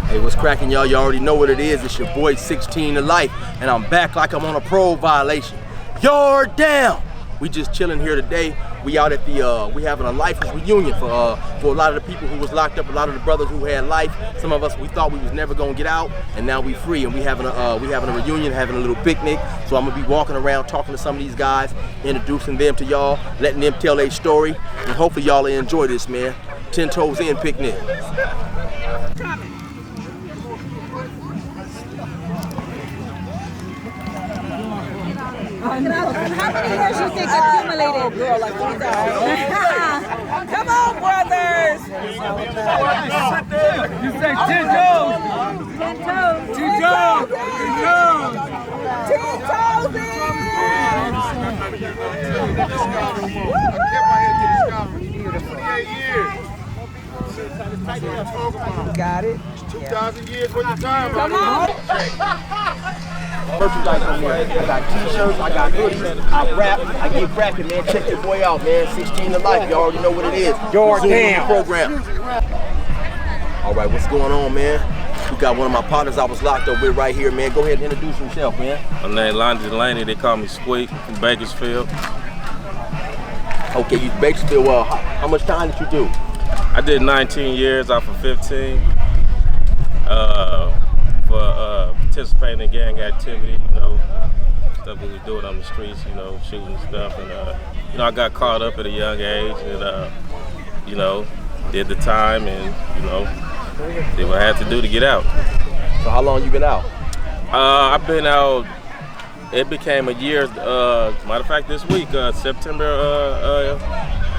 Hey, what's cracking, y'all? You already know what it is. It's your boy 16 to life, and I'm back like I'm on a parole violation. Yard down! We just chilling here today. We out at the, we having a lifeless reunion for a lot of the people who was locked up, a lot of the brothers who had life. Some of us, we thought we was never gonna get out, and now we free, and we having a reunion, having a little picnic. So I'm gonna be walking around talking to some of these guys, introducing them to y'all, letting them tell their story, and hopefully y'all will enjoy this, man. 10 toes in picnic. How many years you think accumulated? Girl, like 3,000. Come on, brothers. You say 10 toes. 10 toes. 2 toes. 2 toes. 10 toes in. Got it. 2,000 years worth of time. Come on. Merchandise on there. I got t-shirts, I got hoodies, I rap, I get cracking, man. Check your boy out, man. 16 to life. You already know what it is. Yard down program. All right, what's going on, man? We got one of my partners I was locked up with right here, man. Go ahead and introduce yourself, man. My name Lonnie Delaney. They call me Squeak from Bakersfield. Okay, you Bakersfield. Well, how much time did you do? I did 19 years off of 15 for participating in gang activity, you know, stuff we was doing on the streets, you know, shooting stuff. And, you know, I got caught up at a young age and, you know, did the time and, you know, did what I had to do to get out. So how long you been out? I've been out, it became a year, matter of fact, this week, September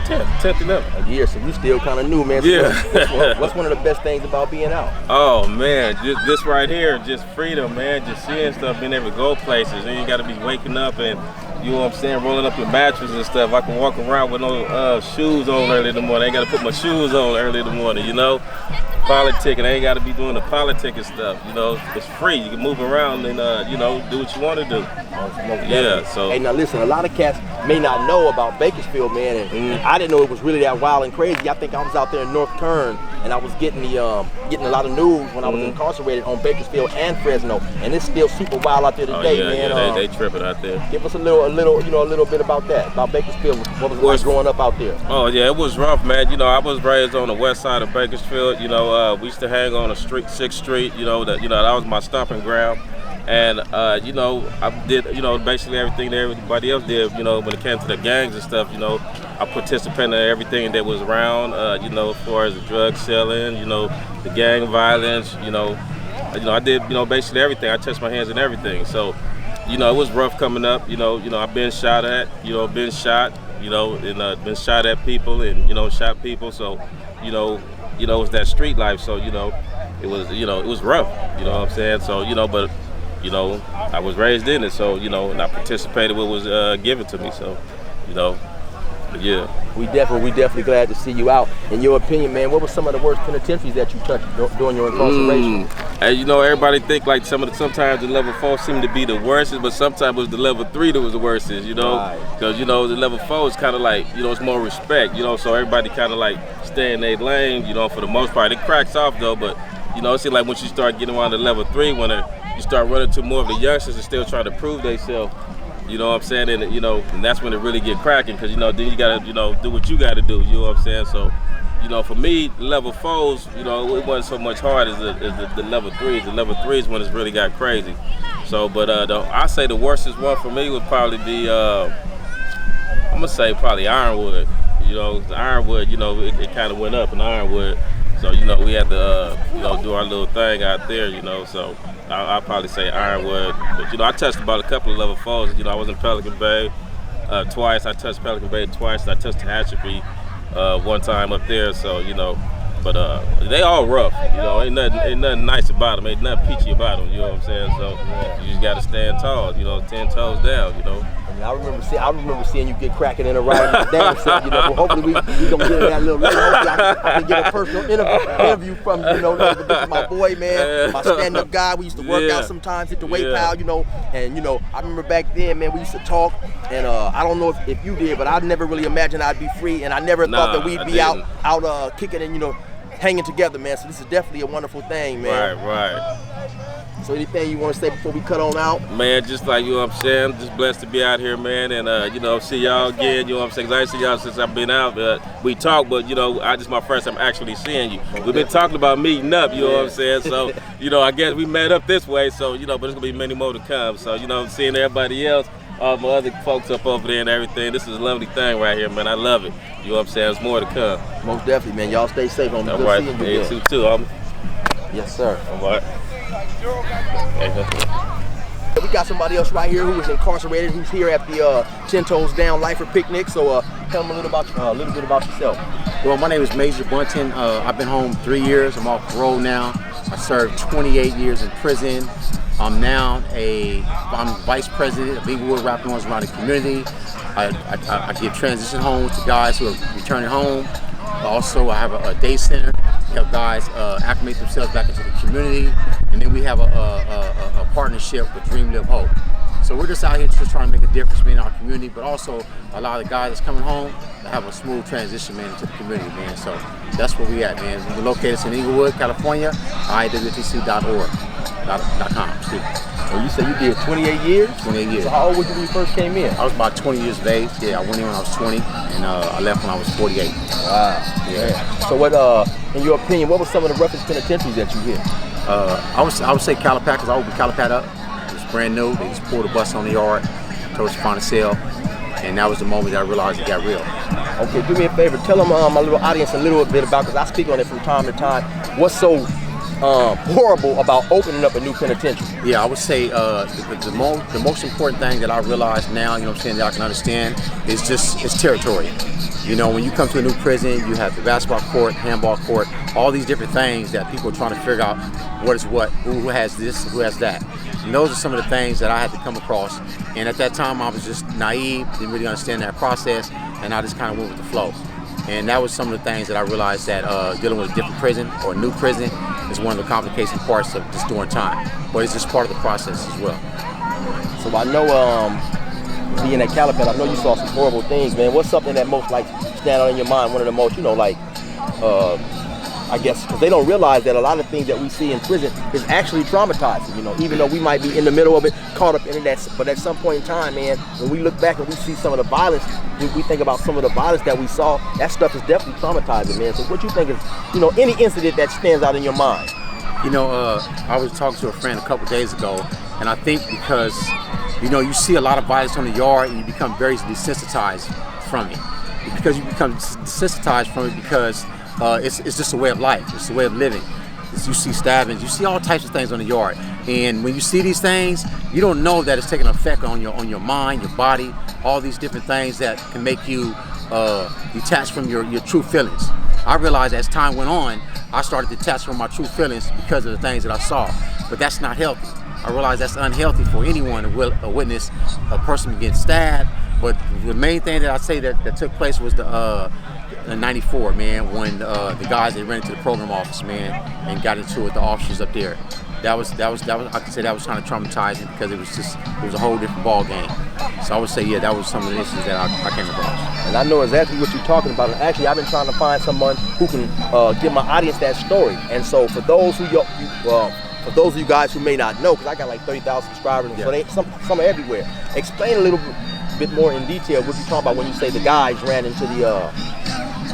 10th, 11th. A year, so you still kind of new, man. So Yeah. what's one of the best things about being out? Oh man, just this right here, just freedom, man. Just seeing stuff, being able to go places. You ain't got to be waking up and, you know what I'm saying, rolling up your mattress and stuff. I can walk around with no shoes on early in the morning. I ain't got to put my shoes on early in the morning, you know. Politicking, I ain't got to be doing the politicking stuff, you know. It's free. You can move around and, you know, do what you want to do. Yeah, so. Hey, now listen, a lot of cats may not know about Bakersfield, man, and I didn't know it was really that wild and crazy. I think I was out there in North Kern, and I was getting getting a lot of news when I was incarcerated on Bakersfield and Fresno, and it's still super wild out there today, man. Yeah, they tripping out there. Give us a little bit about that, about Bakersfield. What was it like growing up out there? Oh yeah, it was rough, man. You know, I was raised on the west side of Bakersfield. You know, we used to hang on the street, 6th Street. You know, that was my stomping ground. And, you know, I did, you know, basically everything that everybody else did, you know, when it came to the gangs and stuff, you know. I participated in everything that was around, you know, as far as the drug selling, you know, the gang violence, you know, I did, you know, basically everything. I touched my hands in everything. So, you know, it was rough coming up, you know, I've been shot at, you know, been shot, you know, and been shot at people and, you know, shot people. So, you know, it was that street life. So, you know, it was rough, you know what I'm saying? So, you know, but, you know, I was raised in it, so, you know, and I participated what was given to me, so, you know, but yeah. We definitely glad to see you out. In your opinion, man, what were some of the worst penitentiaries that you touched during your incarceration? And you know, everybody think like sometimes the level 4 seemed to be the worst, but sometimes it was the level 3 that was the worst, you know, because, you know, the level 4 is kind of like, you know, it's more respect, you know, so everybody kind of like stay in their lane, you know, for the most part. It cracks off though, but, you know, it seems like once you start getting around the level 3, when you start running to more of the youngsters and still trying to prove themselves, you know what I'm saying, and, you know, and that's when it really get cracking, because, you know, then you gotta, you know, do what you gotta do, you know what I'm saying. So, you know, for me, level 4s, you know, it wasn't so much hard as the level 3s. The level 3s when it's really got crazy. So, but I say the worstest one for me would probably be, I'm gonna say probably Ironwood. You know, the Ironwood, you know, it kind of went up in Ironwood. So, you know, we had to, you know, do our little thing out there, you know, so I'll probably say Ironwood. But, you know, I touched about a couple of level 4s. You know, I was in Pelican Bay twice. I touched Pelican Bay twice. I touched Tehachapi one time up there, so, you know, but they all rough, you know, ain't nothing nice about them, ain't nothing peachy about them, you know what I'm saying, so you just got to stand tall, you know, 10 toes down, you know. I remember seeing you get cracking in a ride down, so, you know, hopefully we gonna get in that a little later. Hopefully I can get a personal interview from you, know, this is my boy, man, my stand-up guy. We used to work out sometimes, hit the weight pile, you know, and, you know, I remember back then, man, we used to talk, and I don't know if you did, but I never really imagined I'd be free, and I never thought that we'd be out kicking and, you know, hanging together, man. So this is definitely a wonderful thing, man. Right. So anything you want to say before we got on out? Man, just like, you know what I'm saying, just blessed to be out here, man, and, you know, see y'all again, you know what I'm saying, 'cause I ain't seen y'all since I've been out. We talk, but, you know, this is my first time actually seeing you. We've been talking about meeting up, you know what I'm saying, so, you know, I guess we met up this way, so, you know, but there's going to be many more to come, so, you know, seeing everybody else, all my other folks up over there and everything, this is a lovely thing right here, man, I love it, you know what I'm saying, there's more to come. Most definitely, man, y'all stay safe, homie. All Good right, seeing you again. too, homie. Yes, sir. All right. We got somebody else right here who was incarcerated, who's here at the 10 Toes Down Lifer Picnic. So tell them a little bit about yourself. Well, my name is Major Bunton. I've been home 3 years. I'm off parole now. I served 28 years in prison. I'm now I'm vice president of Inglewood Rap Noise around the community. I give transition homes to guys who are returning home. Also, I have a day center. We have guys acclimate themselves back into the community, and then we have a partnership with Dream Live Hope. So we're just out here just trying to make a difference in our community, but also allow the guys that's coming home to have a smooth transition, man, into the community, man. So that's where we at, man. We're located in Inglewood, California, iwtc.org.com. Well, you said you did 28 years? 28 years. So how old were you when you first came in? I was about 20 years of age. Yeah, I went in when I was 20, and I left when I was 48. Wow. Yeah. So what, in your opinion, what were some of the roughest penitentiaries that you hit? I would say Calif.ex, because I opened Calif.ex up. It was brand new. They just pulled a bus on the yard, told us to find a cell, and that was the moment that I realized it got real. Okay, do me a favor. Tell them, my little audience, a little bit about, because I speak on it from time to time. What's so horrible about opening up a new penitentiary? Yeah, I would say the most important thing that I realize now, you know what I'm saying, that I can understand is territory. You know, when you come to a new prison, you have the basketball court, handball court, all these different things that people are trying to figure out what is what, who has this, who has that. And those are some of the things that I had to come across. And at that time, I was just naive, didn't really understand that process, and I just kind of went with the flow. And that was some of the things that I realized that dealing with a different prison or a new prison is one of the complicating parts of just doing time. But it's just part of the process as well. So I know, being at Calif.ex, I know you saw some horrible things, man. What's something that most like stand out in your mind? One of the most, you know, like, I guess, because they don't realize that a lot of things that we see in prison is actually traumatizing, you know, even though we might be in the middle of it, caught up in that, but at some point in time, man, when we look back and we see some of the violence, we think about some of the violence that we saw, that stuff is definitely traumatizing, man. So what you think is, you know, any incident that stands out in your mind? You know, I was talking to a friend a couple days ago, and I think because, you know, you see a lot of violence on the yard and you become very desensitized from it. Because you become desensitized from it because it's just a way of life. It's a way of living. You see stabbings, you see all types of things on the yard. And when you see these things, you don't know that it's taking an effect on your mind, your body, all these different things that can make you detach from your true feelings. I realized as time went on, I started to detach from my true feelings because of the things that I saw. But that's not healthy. I realized that's unhealthy for anyone to witness a person get stabbed. But the main thing that I say that took place was the 94, man, when the guys they ran into the program office, man, and got into it with the officers up there. That was I could say that was kind of traumatizing because it was a whole different ball game. So I would say, yeah, that was some of the issues that I came across. And I know exactly what you're talking about. And actually, I've been trying to find someone who can give my audience that story. And so for those who for those of you guys who may not know, because I got like 30,000 subscribers, and so some are everywhere. Explain a little bit more in detail what you're talking about when you say the guys ran into the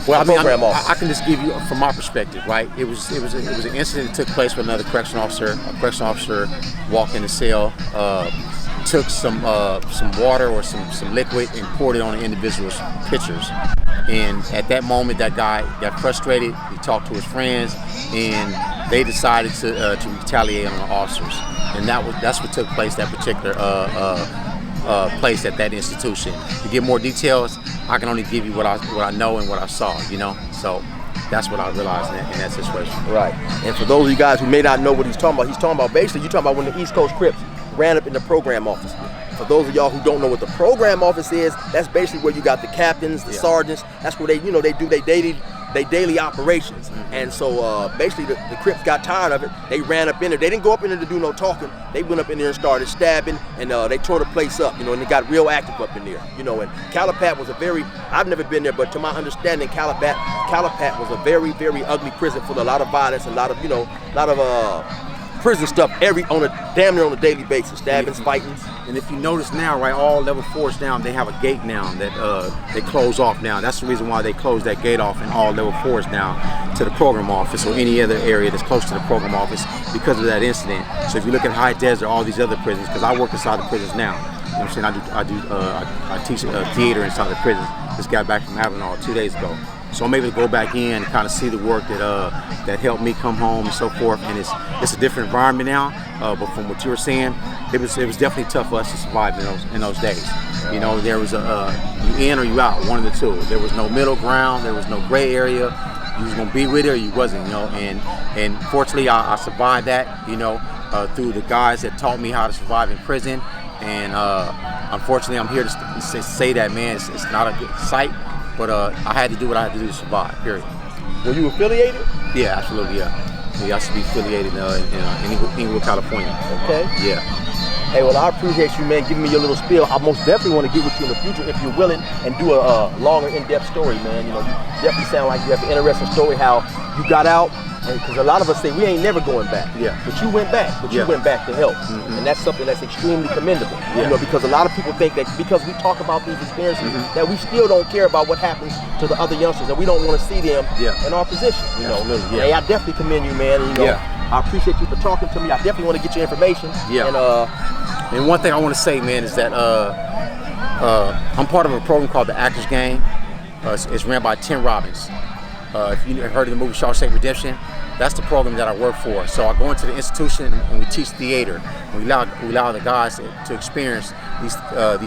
program office. I can just give you from my perspective, right? It was an incident that took place with another correctional officer. A correctional officer walked in the cell, took some water or some liquid and poured it on the individual's pictures. And at that moment, that guy got frustrated. He talked to his friends, and they decided to retaliate on the officers. And that's what took place that particular place at that institution. To give more details, I can only give you what I know and what I saw, you know. So that's what I realized in that situation. Right. And for those of you guys who may not know what he's talking about basically you're talking about when the East Coast Crips ran up in the program office. For those of y'all who don't know what the program office is, that's basically where you got the captains, the sergeants. That's where they do their they daily operations. And so basically the Crips got tired of it. They ran up in there. They didn't go up in there to do no talking. They went up in there and started stabbing, and they tore the place up, you know, and it got real active up in there, you know. And Calif.ex was a very, I've never been there, but to my understanding, Calif.ex was a very, very ugly prison full of a lot of violence, a lot of, you know, a lot of prison stuff damn near on a daily basis, stabbings, fightings. And if you notice now, right, all level 4s now, they have a gate now that they close off now. That's the reason why they close that gate off in all level 4s now to the program office or any other area that's close to the program office because of that incident. So if you look at High Desert, all these other prisons, because I work inside the prisons now. You know what I'm saying? I teach theater inside the prisons. Just got back from Avalon 2 days ago. So I'm able to go back in and kind of see the work that helped me come home and so forth. And it's a different environment now. But from what you were saying, it was definitely tough for us to survive in those days. You know, there was you in or you out, one of the two. There was no middle ground. There was no gray area. You was gonna be with it or you wasn't. You know, and fortunately I survived that. You know, through the guys that taught me how to survive in prison. And unfortunately, I'm here to say that, man, it's not a good sight. But I had to do what I had to do to survive, period. Were you affiliated? Yeah, absolutely, yeah. I should be affiliated in Inglewood, California. Okay. Yeah. Hey, well, I appreciate you, man, giving me your little spiel. I most definitely want to get with you in the future if you're willing and do a longer, in-depth story, man. You know, you definitely sound like you have an interesting story how you got out. Because a lot of us say we ain't never going back. Yeah. But you went back. But you went back to help. And that's something that's extremely commendable. Yeah. You know, because a lot of people think that because we talk about these experiences, that we still don't care about what happens to the other youngsters, and we don't want to see them in our position. You know. Absolutely, yeah. Hey, I definitely commend you, man. And, you know, I appreciate you for talking to me. I definitely want to get your information. Yeah. And one thing I want to say, man, is that I'm part of a program called the Actors Gang. It's ran by Tim Robbins. If you heard of the movie Shawshank Redemption, that's the program that I work for. So I go into the institution and we teach theater. We allow the guys to experience these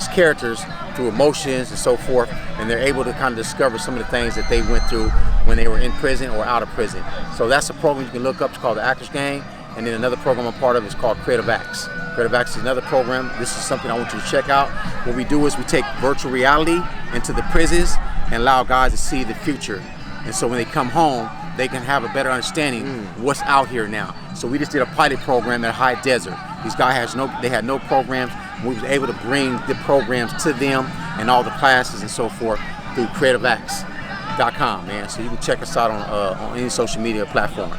characters through emotions and so forth, and they're able to kind of discover some of the things that they went through when they were in prison or out of prison. So that's a program you can look up. It's called the Actors Gang. And then another program I'm part of is called Pt.1. Pt.1 is another program. This is something I want you to check out. What we do is we take virtual reality into the prisons and allow guys to see the future. And so when they come home, they can have a better understanding of what's out here now. So we just did a pilot program at High Desert. These guys had no programs. We was able to bring the programs to them and all the classes and so forth through Calif.ex.com, man. So you can check us out on any social media platform.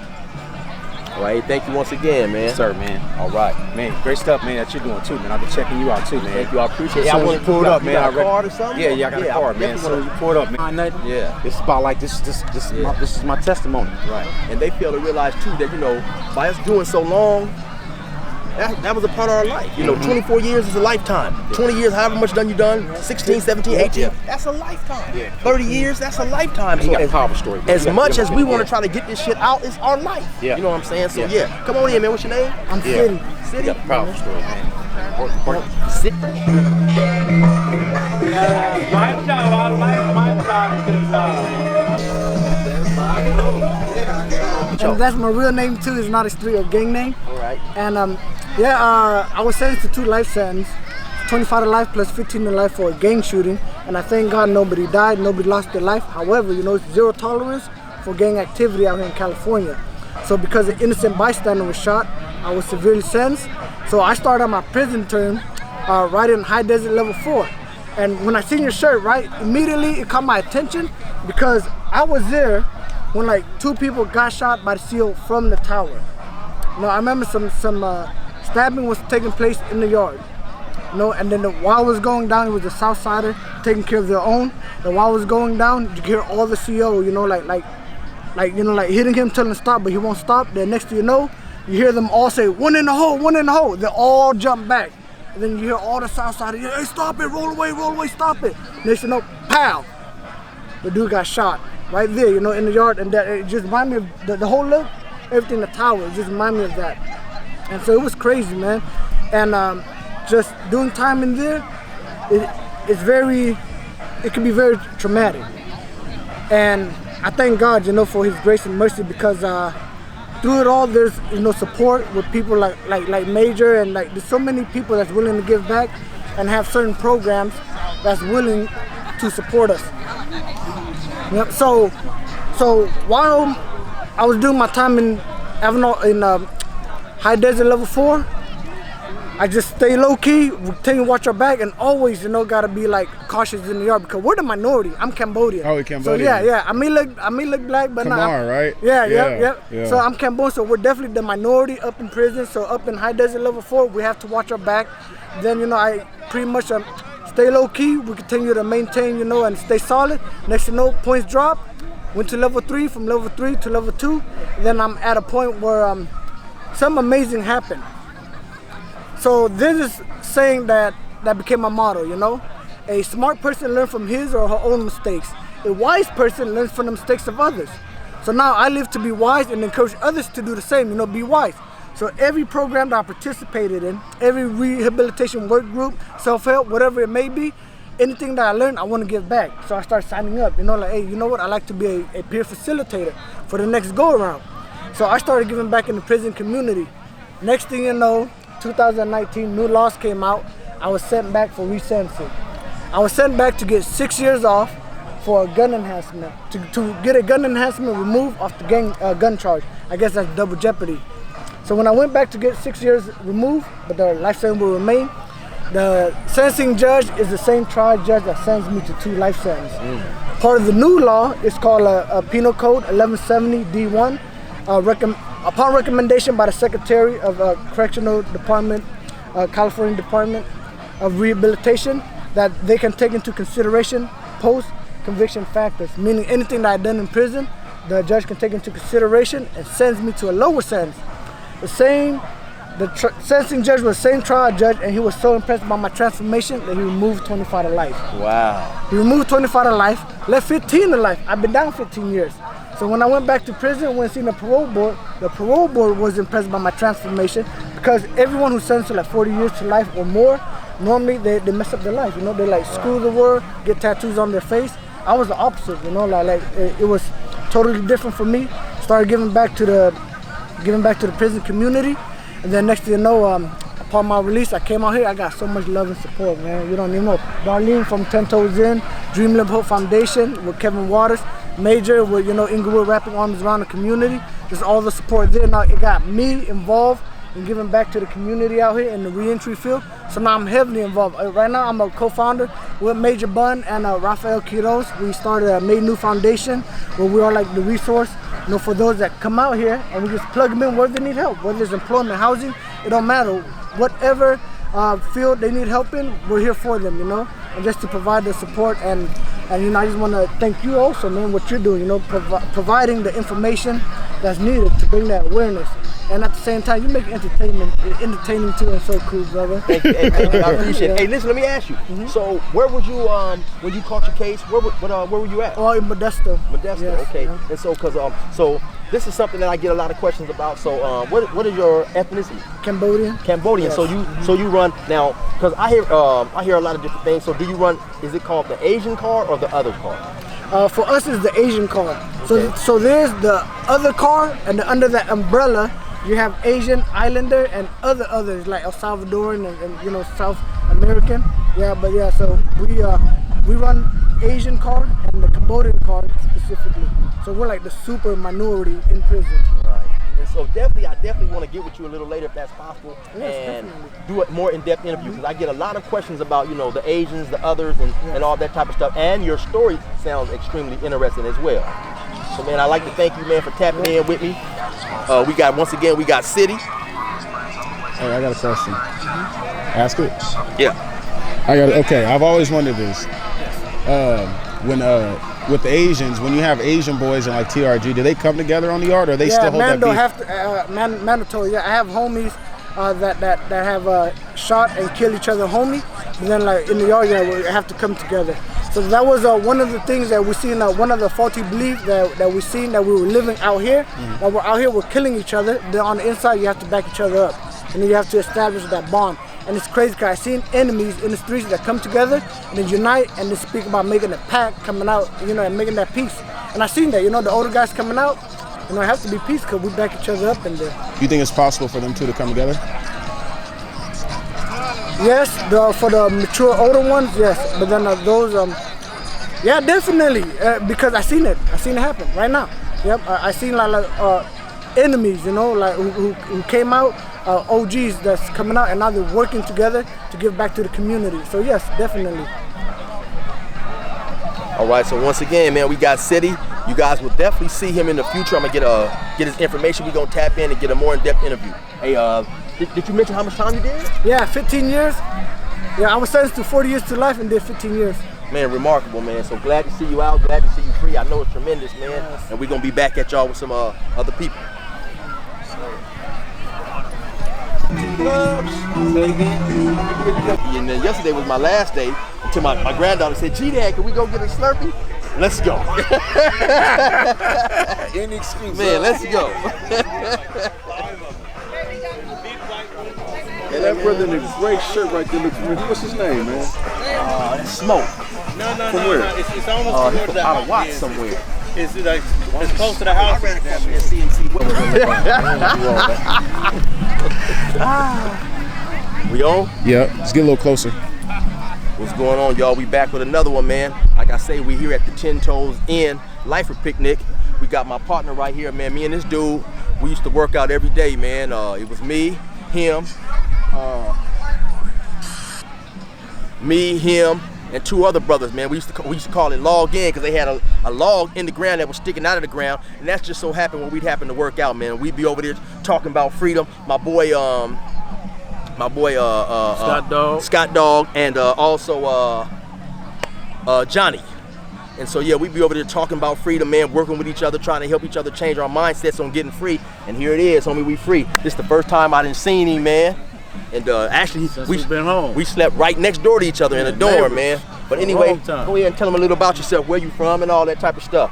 All right, thank you once again, man. Yes, sir, man. All right. Man, great stuff, man, that you're doing too, man. I've been checking you out too, man. Thank you, I appreciate it. Yeah, I want to pull it up, man. You got a card or something? Yeah, I got a card, man. So you pull it up, man. Yeah. It's about like this is my testimony. Right. And they fail to realize too that, you know, by us doing so long, that was a part of our life. You know, 24 years is a lifetime. 20 years, however much done you done, 16, 17, 18, that's a lifetime. 30 years, that's a lifetime. So got a powerful story. As much as we want to try to get this shit out, it's our life. You know what I'm saying? So yeah, come on in, man. What's your name? I'm City. City? You got a powerful story, man. City. And that's my real name too. It's not a street or gang name. All right. And I was sentenced to 2 life sentences, 25 to life plus 15 to life for a gang shooting. And I thank God nobody died, nobody lost their life. However, you know, it's zero tolerance for gang activity out here in California. So because an innocent bystander was shot, I was severely sentenced. So I started my prison term right in High Desert level 4. And when I seen your shirt, right, immediately it caught my attention because I was there when like 2 people got shot by the seal from the tower. You know, I remember some stabbing was taking place in the yard. You know, and then while it was going down, it was the South Sider taking care of their own. And while it was going down, you hear all the CO, you know, like hitting him, telling him to stop, but he won't stop. Then next thing you know, you hear them all say, "One in the hole, one in the hole." They all jump back. And then you hear all the South Sider, "Hey, stop it, roll away, stop it." Next thing you know, pow! The dude got shot right there, you know, in the yard. And that it just reminded me of the whole look, everything, the tower, it just reminded me of that. And so it was crazy, man. And just doing time in there, it can be very traumatic. And I thank God, you know, for His grace and mercy, because through it all, there's, you know, support with people like Major, and like there's so many people that's willing to give back and have certain programs that's willing to support us. Yep. So So while I was doing my time in High Desert Level 4, I just stay low key, continue to watch our back, and always, gotta be like cautious in the yard because we're the minority. I'm Cambodian. Oh, you're Cambodian. So yeah. I may look black, but Khmer, right? Yeah. So I'm Cambodian, so we're definitely the minority up in prison. So up in High Desert Level 4, we have to watch our back. Then I pretty much stay low key. We continue to maintain, and stay solid. Next thing you know, points drop. Went to level 3, from level 3 to level 2. Then I'm at a point where something amazing happened. So this is saying that became my motto, A smart person learns from his or her own mistakes. A wise person learns from the mistakes of others. So now I live to be wise and encourage others to do the same, be wise. So every program that I participated in, every rehabilitation work group, self-help, whatever it may be, anything that I learned, I want to give back. So I start signing up, like, hey, you know what? I like to be a peer facilitator for the next go-around. So I started giving back in the prison community. Next thing you know, 2019, new laws came out. I was sent back for resentencing. I was sent back to get 6 years off for a gun enhancement, to get a gun enhancement removed off the gun charge. I guess that's double jeopardy. So when I went back to get 6 years removed, but the life sentence will remain, the sentencing judge is the same trial judge that sentenced me to 2 life sentences. Part of the new law is called a Penal Code 1170 D1. Upon recommendation by the Secretary of Correctional Department, California Department of Rehabilitation, that they can take into consideration post-conviction factors, meaning anything that I've done in prison, the judge can take into consideration and sends me to a lower sentence. The sentencing judge was the same trial judge, and he was so impressed by my transformation that he removed 25 to life. Wow. He removed 25 to life, left 15 to life. I've been down 15 years. So when I went back to prison, when seeing the parole board was impressed by my transformation, because everyone who's sentenced to like 40 years to life or more, normally they mess up their life. They like screw the world, get tattoos on their face. I was the opposite. It was totally different for me. Started giving back to the prison community, and then next thing you know, upon my release, I came out here. I got so much love and support, man. You don't even know. Darlene from 10 Toes In, Dream Live Hope Foundation with Kevin Waters, Major with Inglewood wrapping arms around the community. Just all the support there. Now it got me involved in giving back to the community out here in the reentry field. So now I'm heavily involved. Right now I'm a co-founder with Major Bun and Rafael Quiroz. We started a Made New Foundation where we are like the resource for those that come out here, and we just plug them in where they need help, whether it's employment, housing, it don't matter. Whatever field they need help in, we're here for them, and just to provide the support. And I just want to thank you also, man, what you're doing, providing the information that's needed to bring that awareness. And at the same time, you make entertaining too, and so cool, brother. Thank you. Hey, I appreciate it. Hey, listen, let me ask you. So, where was you when you caught your case? Where were you at? Oh, in Modesto. Modesto, yes, okay. Yeah. And so, so this is something that I get a lot of questions about. So, what is your ethnicity? Cambodian. Cambodian. Yes. So you run now, because I hear a lot of different things. So, do you run? Is it called the Asian card or the other card? For us, it's the Asian card. Okay. So there's the other card, and under that umbrella, you have Asian, Islander, and others like El Salvadoran and South American. So we run Asian card and the Cambodian card specifically. So we're like the super minority in prison. Right. And so I definitely want to get with you a little later if that's possible, yes, and definitely. do a more in-depth interview, because I get a lot of questions about the Asians, the others, and all that type of stuff. And your story sounds extremely interesting as well. So man, I'd like to thank you, man, for tapping in with me. We got City. Hey, I got a question. Ask it. Yeah. Okay, I've always wondered this. With the Asians, when you have Asian boys in like TRG, do they come together on the yard, or they still hold that beef? Mandatory. I have homies that have shot and killed each other, homie. And then like in the yard, we have to come together. So that was one of the things that we seen. One of the faulty beliefs that we seen, that we were living out here. That we're out here, we're killing each other. Then on the inside, you have to back each other up, and then you have to establish that bond. And it's crazy because I've seen enemies in the streets that come together and then unite and they speak about making a pact, coming out, and making that peace. And I've seen that, the older guys coming out, it has to be peace because we back each other up in there. You think it's possible for them two to come together? Yes, for the mature older ones, yes. But then those, yeah, definitely, because I seen it. seen it happen right now. Yep, I seen like enemies, you know, like who came out, OGs that's coming out, and now they're working together to give back to the community. So yes, definitely. All right, so once again, man, we got City. You guys will definitely see him in the future. I'm gonna get his information. We're gonna tap in and get a more in-depth interview. Hey, did you mention how much time you did? Yeah, 15 years. Yeah, I was sentenced to 40 years to life and did 15 years. Man, remarkable, man. So glad to see you out, glad to see you free. I know it's tremendous, man. Yes. And we're gonna be back at y'all with some other people. And then yesterday was my last day until my granddaughter said, "Gee, Dad, can we go get a Slurpee?" Let's go. Any excuse. Man, let's go. And that brother in the gray shirt right there looks familiar. What's his name, man? Smoke. No. From where? It's almost He's out of Watts somewhere. It's like it's close to the house. We on? Yeah, let's get a little closer. What's going on, y'all? We back with another one, man. Like I say, we here at the 10 Toes Inn Lifer Picnic. We got my partner right here, man. Me and this dude, we used to work out every day, man. It was me, him, and two other brothers, man. We used to call it log in because they had a log in the ground that was sticking out of the ground, and that's just so happened when we'd happen to work out, man. We'd be over there talking about freedom. My boy Scott Dog, and also Johnny. And so yeah, we'd be over there talking about freedom, man, working with each other, trying to help each other change our mindsets on getting free. And here it is, homie, we free. This is the first time I done seen him, man. And actually, we've been home. We slept right next door to each other in a dorm, man. But anyway, go ahead and tell them a little about yourself, where you from, and all that type of stuff.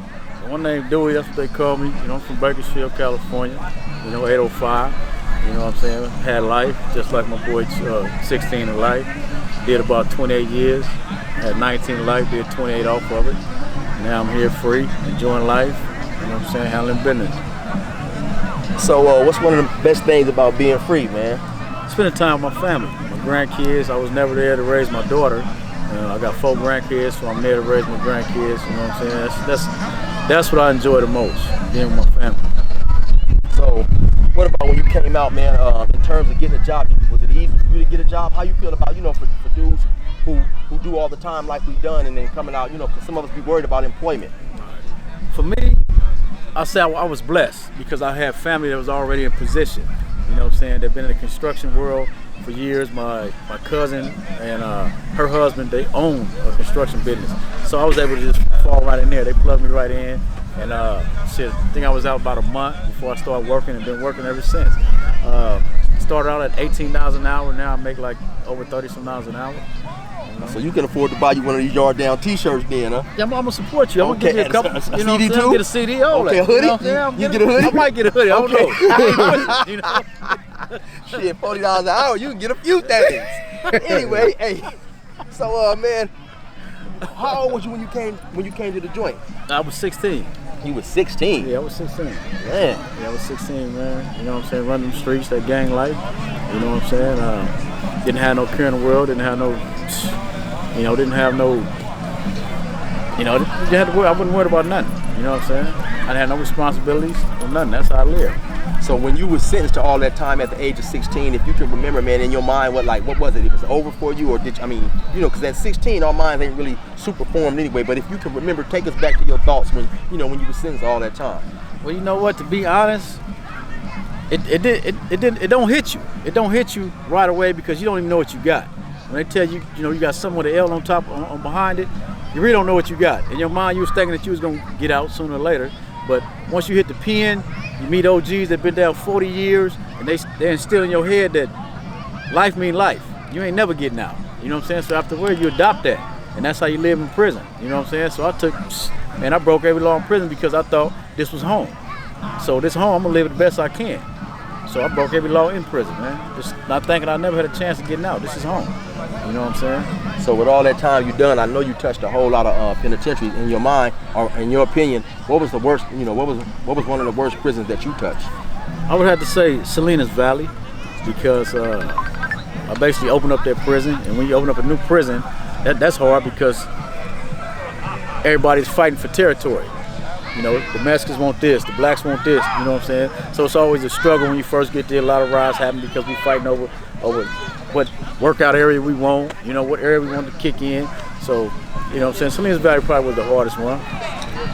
One name Dewey, that's what they call me. You know, I'm from Bakersfield, California. You know, 805. You know what I'm saying? Had life, just like my boy 16 in life. Did about 28 years. Had 19 in life, did 28 off of it. Now I'm here free, enjoying life. You know what I'm saying? Handling business. So what's one of the best things about being free, man? Spending time with my family. My grandkids, I was never there to raise my daughter. I got 4 grandkids, so I'm there to raise my grandkids. You know what I'm saying? That's what I enjoy the most, being with my family. So, what about when you came out, man, in terms of getting a job? Was it easy for you to get a job? How you feel about, you know, for dudes who do all the time like we've done and then coming out, you know, because some of us be worried about employment? For me, I say I was blessed because I had family that was already in position. You know what I'm saying? They've been in the construction world for years. My cousin and her husband, they own a construction business. So I was able to just fall right in there. They plugged me right in. And I think I was out about a month before I started working and been working ever since. Started out at $18 an hour. Now I make like over $30-some an hour. You know? So you can afford to buy you one of these yard down T-shirts then, huh? Yeah, I'm gonna support you. I'm gonna give you a couple. A you know CD what I'm saying? too? Get a CD. Okay, a hoodie. You get a hoodie? I might get a hoodie. I don't know. You know? Shit, $40 an hour, you can get a few things. Anyway, hey, so man, how old was you when you came to the joint? I was 16. You was 16? Yeah, I was 16. Man. Yeah, I was 16, man. You know what I'm saying? Running the streets, that gang life. You know what I'm saying? Didn't have no care in the world. Didn't have no, I wasn't worried about nothing. You know what I'm saying? I had no responsibilities or nothing. That's how I lived. So when you were sentenced to all that time at the age of 16, if you can remember, man, in your mind, what was it? It was over for you, or because at 16, our minds ain't really super formed anyway. But if you can remember, take us back to your thoughts when you were sentenced all that time. Well, you know what? To be honest, it don't hit you. It don't hit you right away because you don't even know what you got. When they tell you, you got something with an L on top, on behind it, you really don't know what you got. In your mind, you was thinking that you was gonna get out sooner or later. But once you hit the pen, you meet OGs that been down 40 years, and they instill in your head that life mean life. You ain't never getting out. You know what I'm saying? So afterward, you adopt that, and that's how you live in prison. You know what I'm saying? So I broke every law in prison because I thought this was home. So this home, I'm gonna live it the best I can. So I broke every law in prison, man. Just not thinking I never had a chance of getting out. This is home. You know what I'm saying? So with all that time you done, I know you touched a whole lot of penitentiaries. In your mind, or in your opinion, what was the worst? What was one of the worst prisons that you touched? I would have to say Salinas Valley, because I basically opened up that prison, and when you open up a new prison, that's hard because everybody's fighting for territory. You know, the Mexicans want this, the blacks want this, you know what I'm saying? So it's always a struggle when you first get there. A lot of riots happen because we fighting over what workout area we want, you know, what area we want to kick in. So, you know what I'm saying? Salinas Valley probably was the hardest one.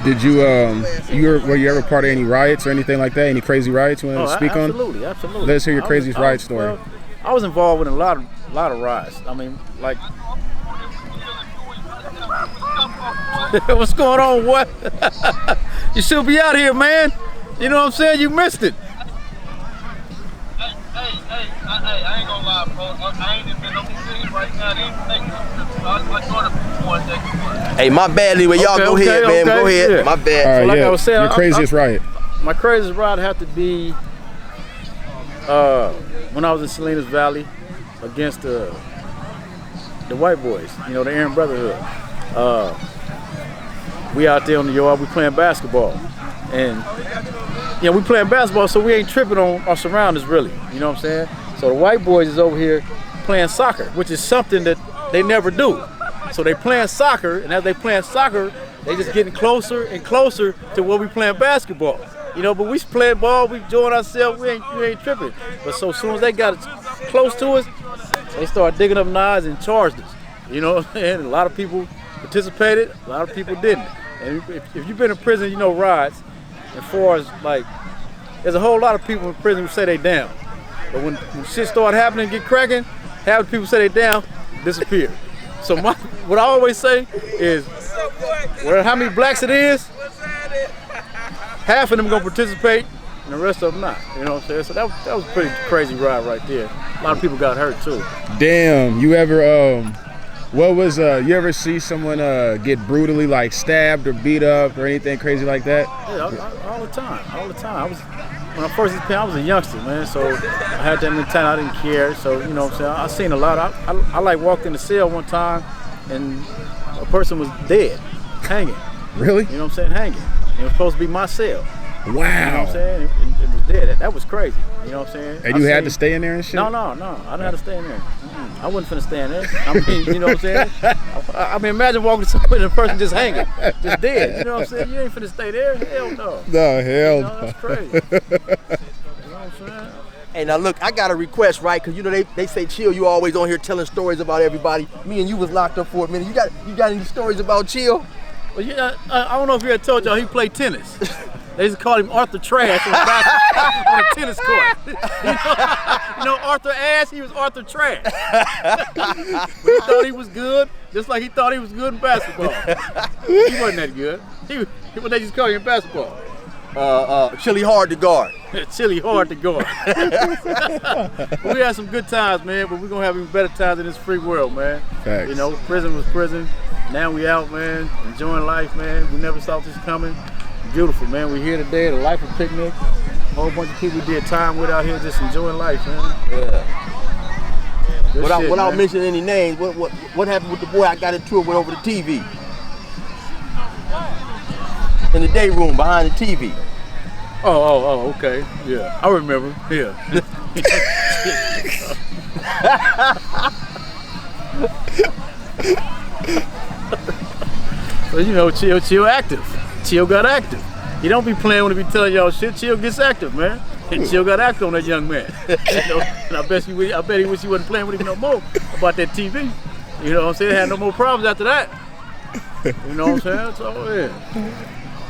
Did you, were you ever part of any riots or anything like that? Any crazy riots you want to speak on? Absolutely. Let's hear your craziest riot story. Well, I was involved with a lot of riots. I mean, like, what's going on, what? You should be out here, man. You know what I'm saying? You missed it. Hey, I ain't gonna lie, bro. I ain't even been on the city right now. Hey, my bad, anyway. Y'all go ahead, man. Go ahead. Yeah. My bad. All right, so like I was saying, your craziest riot. My craziest riot had to be when I was in Salinas Valley against the white boys, you know, the Aryan Brotherhood. We out there on the yard, we playing basketball. And, you know, we playing basketball, so we ain't tripping on our surroundings, really. You know what I'm saying? So the white boys is over here playing soccer, which is something that they never do. So they playing soccer, and as they playing soccer, they just getting closer and closer to where we playing basketball. You know, but we playing ball, we enjoying ourselves, we ain't tripping. But so soon as they got close to us, they start digging up knives and charged us. You know what I'm saying? A lot of people participated, a lot of people didn't. And if you've been in prison, you know riots. As far as, like, there's a whole lot of people in prison who say they down. But when shit start happening, get cracking, half the people say they down, disappear. So what I always say is, well, how many blacks it is, half of them gonna participate, and the rest of them not. You know what I'm saying? So that was a pretty crazy ride right there. A lot of people got hurt too. Damn, you ever you ever see someone get brutally like stabbed or beat up or anything crazy like that? Yeah, all the time. When I first came, I was a youngster, man. So I had that mentality. I didn't care. So you know what I'm saying? I seen a lot. I like walked in the cell one time, and a person was dead, hanging. Really? You know what I'm saying? Hanging. It was supposed to be my cell. Wow. You know what I'm saying? It was dead. That was crazy. You know what I'm saying? And you had to stay in there and shit? No. I didn't have to stay in there. I wasn't finna stay in there. I mean, you know what I'm saying? I mean, imagine walking to somebody and the person just hanging, just dead. You know what I'm saying? You ain't finna stay there. Hell no. No, hell no. That's crazy. You know what I'm saying? Hey, now look, I got a request, right? Because you know they say, Chill, you always on here telling stories about everybody. Me and you was locked up for a minute. You got any stories about Chill? Well, yeah, I don't know if he had told y'all he played tennis. They used to call him Arthur Trash on the tennis court. You know Arthur Ass, he was Arthur Trash. But he thought he was good, just like he thought he was good in basketball. He wasn't that good. What they just call him in basketball? Chili hard to guard. Chili hard to guard. We had some good times, man, but we're gonna have even better times in this free world, man. Thanks. You know, prison was prison. Now we out, man, enjoying life, man. We never saw this coming. Beautiful, man. We're here today at a Life of Picnic. A whole bunch of people we did time with out here just enjoying life, man. Yeah. Without mentioning any names, what happened with the boy I got into it with over the TV? In the day room behind the TV. Oh, okay. Yeah, I remember. Yeah. So you know, Chill active. Chill got active. He don't be playing when he be telling y'all shit. Chill gets active, man. And Chill got active on that young man. And I bet he wish he wasn't playing with him no more about that TV. You know what I'm saying? Had no more problems after that. You know what I'm saying? So yeah.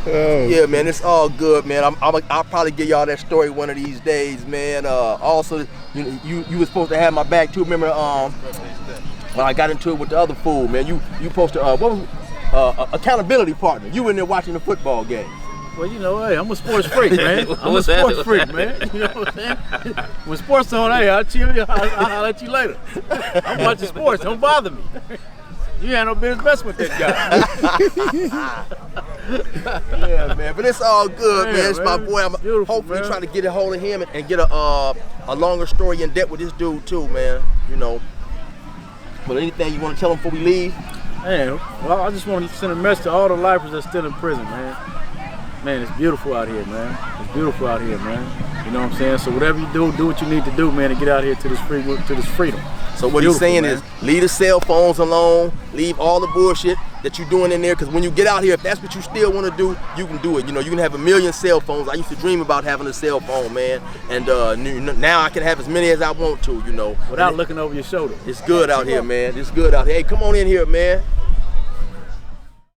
Oh. Yeah, man, it's all good, man. I'll probably give y'all that story one of these days, man. Also, you were supposed to have my back too. Remember, when I got into it with the other fool, man. You supposed to what was accountability partner. You in there watching the football game. Well, you know, hey, I'm a sports freak, man. I'm a sports freak, man. You know what I'm saying? When sports on, hey, I'll chill you. I'll let you later. I'm watching sports. Don't bother me. You ain't no business messing with that guy. Yeah, man. But it's all good, man. It's my boy. I'm hopefully trying to get a hold of him and get a longer story in depth with this dude too, man. You know. But anything you want to tell him before we leave? Man, well, I just want to send a message to all the lifers that's still in prison, man. Man, it's beautiful out here, man. It's beautiful out here, man. You know what I'm saying? So whatever you do what you need to do, man, to get out here to this freedom. So what he's saying is, leave the cell phones alone, leave all the bullshit that you're doing in there, because when you get out here, if that's what you still want to do, you can do it. You know, you can have a million cell phones. I used to dream about having a cell phone, man, and now I can have as many as I want to, you know. Without looking over your shoulder. It's good out here, man. It's good out here. Hey, come on in here, man.